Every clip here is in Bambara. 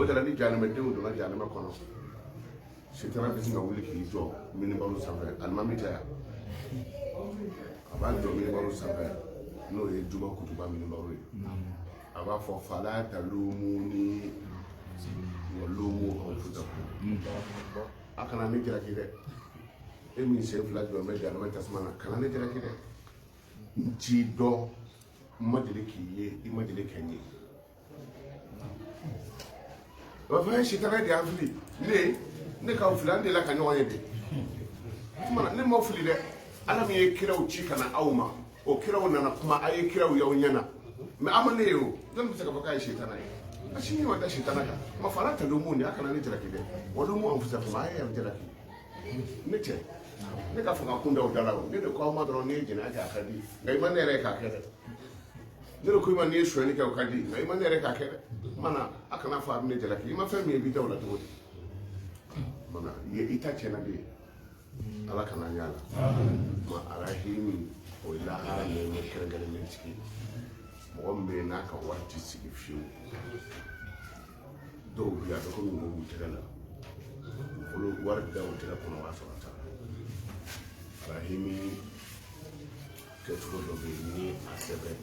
o da ni jana me denw donna jana me kɔnɔ sitana bɛ sin ka wuli k'i jɔ minibaro sanfɛ alimami tɛ yan a b'a jɔ minibaro sanfɛ n'o ye Juma kutuba minibaro ye a b'a fɔ fala talumuni walumu anfusakum a kana ne jalaki dɛ e min sen fila jɔ bɛ jana me tasuma na kana ne jalaki dɛ n t'i dɔn n ma deli k'i ye i ma deli kɛ n ye o fana sitana de y'an fili ne k'aw fili an delila ka ɲɔgɔn ye de tuma ne m'aw fili dɛ ala min ye kiraw ci ka na aw ma o kiraw nana kuma a ye kiraw y'aw ɲɛna mais a ma ne ye o jɔn bɛ se k'a fɔ k'a ye sitana ye a si ɲɔgɔn da sitana kan ma fala talumun de a kana ne jalaki dɛ walumu anfusakum a ye yɛrɛ jalaki ne tɛ ne ka fanga kun da o da la o ne de ko aw ma dɔrɔn ne ye jɛnɛya kɛ a ka di nka i ma ne yɛrɛ k'a kɛ dɛ ne de ko i ma ne ye sonyɛli kɛ o ka di nka i ma ne yɛrɛ k'a kɛ dɛ mana a kana fɔ a bɛ ne jalaki i ma fɛn min ye i b'i da o la cogo di mana i ta tiɲɛna de ala kana ɲa la ma arahimi o ye lahara nɛɛmɛ kɛrɛnkɛrɛnnen tigi mɔgɔ min bɛ yen n'a ka wari tɛ sigi fiyewu dɔw bɛ yen a bɛ komi ngo b'u tɛgɛ la bolo wari da o tɛgɛ kɔnɔ o b'a sɔrɔ a taara arahimi kɛcogo dɔ bɛ yen ni a sɛbɛn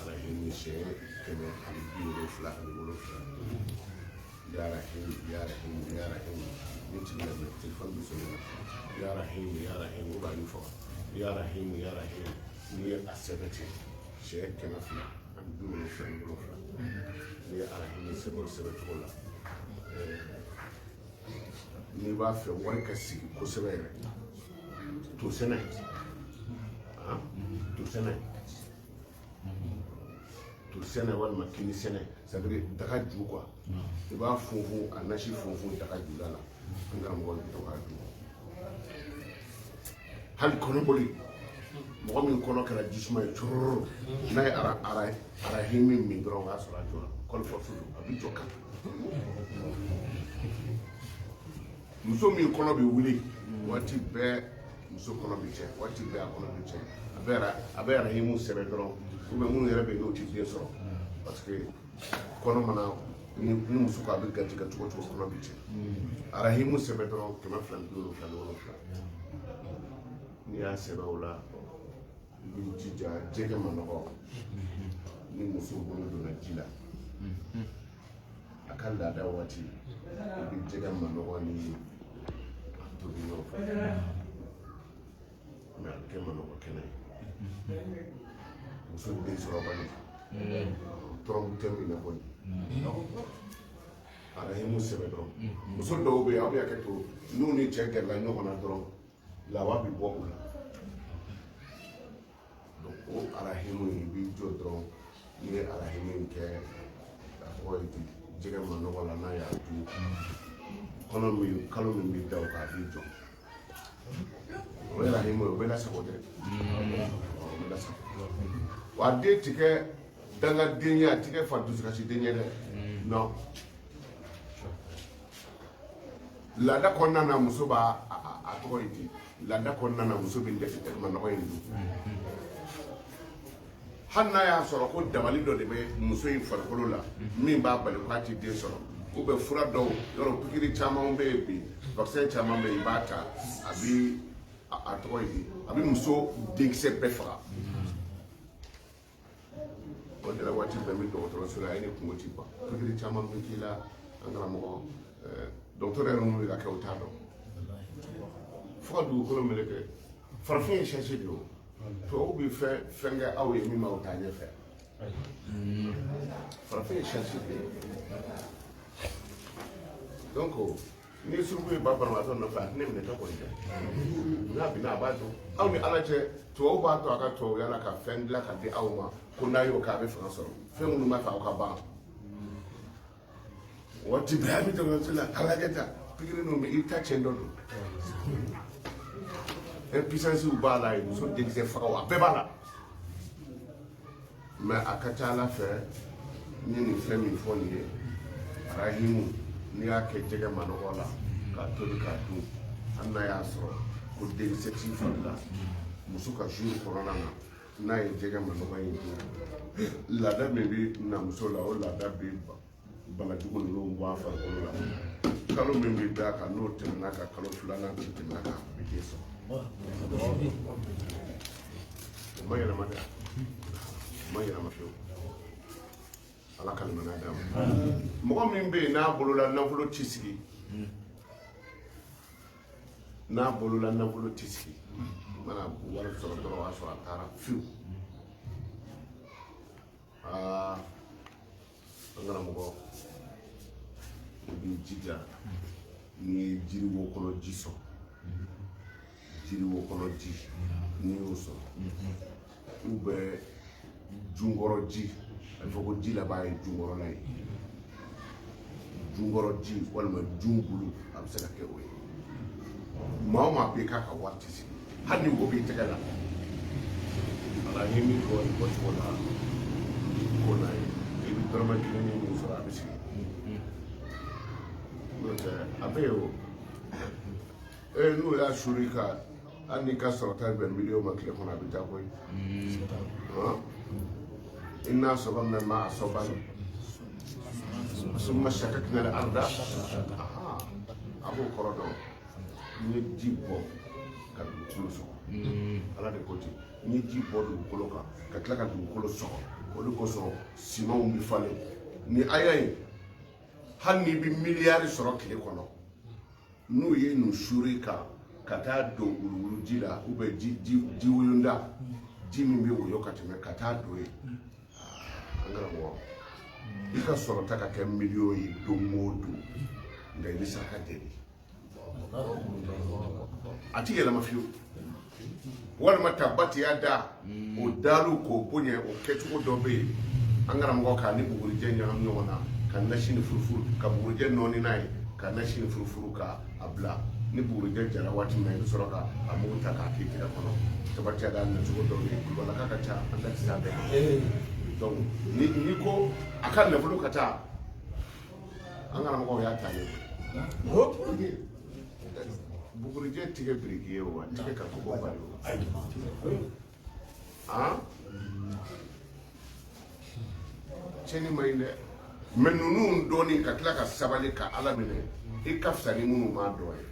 arahimi siɲɛ 177 ya rahim ya rahim ya rahim ni ti la me telefon bi so ya rahim o ba ni fo ya rahim ni asabati she kana fi am du no fa ni arahim se bo se to la ni ba fe won ka sigi ko se bere to sene ah to sene wal makini sene ça veut dire daga ju quoi i b'a funfun a nasi funfun daga juda la an karamɔgɔ bi to k'a dun hali kɔnɔboli mɔgɔ min kɔnɔ kɛra jisuma ye cororo n'a ye arahimi min dɔrɔn o y'a sɔrɔ a jɔra kɔlifɔsu don a bi jɔ kan muso min kɔnɔ bɛ wuli waati bɛɛ muso kɔnɔ bɛ cɛ waati bɛɛ a kɔnɔ bɛ cɛ a bɛ arahimu sɛbɛn dɔrɔn minnu yɛrɛ bɛ yen n'o tɛ den sɔrɔ parce que kɔnɔ mana ni muso ko a bɛ garijɛgɛ cogo cogo kɔnɔ bɛ cɛ arahimu sɛbɛn dɔrɔn 277 n'i y'a sɛbɛn o la i b'i jija jɛgɛ ma nɔgɔ ni muso bolo donna ji la a ka laada waati i bɛ jɛgɛ ma nɔgɔ ni a tobi ɲɔgɔn fɛ mais a bɛ kɛ ma nɔgɔ kɛnɛ ye muso den sɔrɔ bali tɔrɔmu tɛ min na kɔni arahimu sɛbɛn dɔrɔn muso dɔw bɛ yen aw bɛ hakɛ to n'u ni cɛ gɛrɛla ɲɔgɔn na dɔrɔn lawa bɛ bɔ u la donc o arahimu in i b'i jɔ dɔrɔn n'i ye arahimu in kɛ a tɔgɔ ye di jɛgɛ ma nɔgɔ la n'a y'a dun kalo min bɛ da o kan a b'i jɔ o ye arahimu ye o bɛ lasago dɛ o bɛ lasago wa den ti kɛ dangadenya a ti kɛ fa dusukasi den ye dɛ non laada kɔnɔna na muso b'a a tɔgɔ ye di laada kɔnɔna na muso bɛ ma nɔgɔ in dun hali n'a y'a sɔrɔ ko dabali dɔ de bɛ muso in farikolo la min b'a bali k'a ti den sɔrɔ ou bien fura dɔw yɔrɔ pikiri caman bɛ yen bi vaccin caman bɛ yen i b'a ta a bɛ a tɔgɔ ye di a bɛ muso denkisɛ bɛɛ faga o de la waati bɛɛ bɛ dɔgɔtɔrɔso la a ye ne kungo ci ban pikiri caman bɛ k'i la an karamɔgɔ dɔgɔtɔrɔ yɛrɛ minnu bɛ ka kɛ o t'a dɔn fo ka dugukolo meleke farafin ye sɛnsi de ye o tubabu bɛ fɛn kɛ aw ye min b'aw taa ɲɛfɛ farafin ye sɛnsi de ye donc ni suruku ye ba banabaatɔ nɔfɛ a tɛ ne minɛ tɔ kɔni tɛ n'a bɛnna a b'a dɔn aw ni ala cɛ tubabu b'a to a ka tubabuya la ka fɛn dilan ka di aw ma ko n'a y'o kɛ a bɛ fanga sɔrɔ fɛn minnu b'a fɛ aw ka ban waati bɛɛ a bɛ dɔgɔtɔrɔso la a lajɛ ta pikiri ninnu bɛ i ta tiɲɛ dɔ don puissance b'a la yen muso denkisɛ fagaw a bɛɛ b'a la mais a ka ca ala fɛ n ye nin fɛn min fɔ nin ye arahimu n'i y'a kɛ jɛgɛ manɔgɔ la k'a tobi k'a dun hali n'a y'a sɔrɔ ko denkisɛ t'i fari la muso ka jour kɔnɔna na n'a ye jɛgɛ manɔgɔ in dun laada min bɛ na muso la o laada bɛ ban bana jugu ninnu bɔ a farikolo la kalo min bɛ da kan n'o tɛmɛna ka kalo 2nan tɛmɛna kan a bɛ den sɔrɔ o ma yɛlɛma dɛ o ma yɛlɛma fiyewu ala ka limaniya d'a ma mɔgɔ min bɛ yen n'a bolola nafolo tɛ sigi n'a bolola nafolo tɛ sigi mana wari sɔrɔ dɔrɔn o b'a sɔrɔ a taara fiyewu an karamɔgɔ i b'i jija n'i ye jiri wo kɔnɔ ji sɔrɔ jiri wo kɔnɔ ji n'i y'o sɔrɔ ou bien junkɔrɔ ji a bɛ fɔ ko ji laban ye junkɔrɔla ye junkɔrɔ ji walima jun bulu a bɛ se ka kɛ o ye maa o maa bɛ k'a ka wari tɛ sigi hali ni wo b'i tɛgɛ la ala ye min fɔ i bɔcogo la ko n'a ye i bɛ dɔrɔmɛ kelen ni min sɔrɔ a bɛ sigi n'o tɛ a bɛ yen o n'o y'a suri ka hali n'i ka sɔrɔta bɛn miliyɔn ma tile kɔnɔ a bɛ taa koyi i n'a sɔrɔ mɛ ma a sɔba suma shakakna al-arda a b'o kɔrɔ dɔn n ye ji bɔ ka dugukolo sɔgɔ ala de ko ten n ye ji bɔ dugukolo kan ka tila ka dugukolo sɔgɔ o de kosɔn simanw bɛ falen ni a y'a ye hali n'i bɛ miliyari sɔrɔ tile kɔnɔ n'u ye nin suri ka taa don wuluwulu ji la ou bien ji woyonda ji min bɛ woyo ka tɛmɛ ka taa don yen an karamɔgɔ i ka sɔrɔta ka kɛ miliyɔn ye don o don nka i bɛ saraka deli a ti yɛlɛma fiyewu walima tabatiya da o dalu k'o bonya o kɛcogo dɔ bɛ yen an karamɔgɔ k'a ni bugurijɛ ɲagami ɲɔgɔn na ka nasi ni furufuru ka bugurijɛ nɔɔni n'a ye ka nasi ni furufuru ka a bila ni bugurijɛ jara waati min na i bɛ sɔrɔ ka a mugu ta k'a k'i tɛgɛ kɔnɔ tabatiya da nacogo dɔ bɛ yen kulubalaka ka ca an da tɛ s'a bɛɛ ma donc ni ko a ka nafolo ka taa an karamɔgɔw y'a ta ne bugurijɛ tigɛ biriki ye o a tigɛ ka kɔgɔ bari o tiɲɛni ma ɲi dɛ mɛ ninnu dɔɔnin ka tila ka sabali ka ala minɛ i ka fisa ni minnu m'a dɔn ye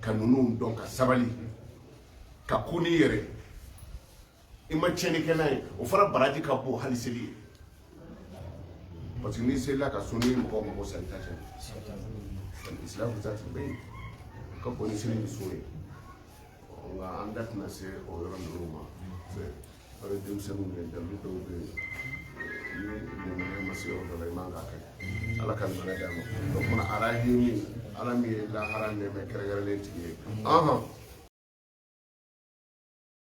ka ninnu dɔn ka sabali ka ko n'i yɛrɛ i ma tiɲɛni kɛ n'a ye o fana baraji ka bon hali seli ye parce que n'i selila ka so ni mɔgɔ mɔgɔ sa i ta tiɲɛ isilamu ta tun bɛ yen ka bon ni seli ni so ye nka an da tɛna se o yɔrɔ ninnu ma a bɛ denmisɛnninw ye dalu dɔw bɛ yen ni limaniya ma se yɔrɔ dɔ la i man k'a kɛ ala ka limaniya d'a ma o kumana ala ye min ala min ye lahara nɛmɛ kɛrɛnkɛrɛnlen tigi ye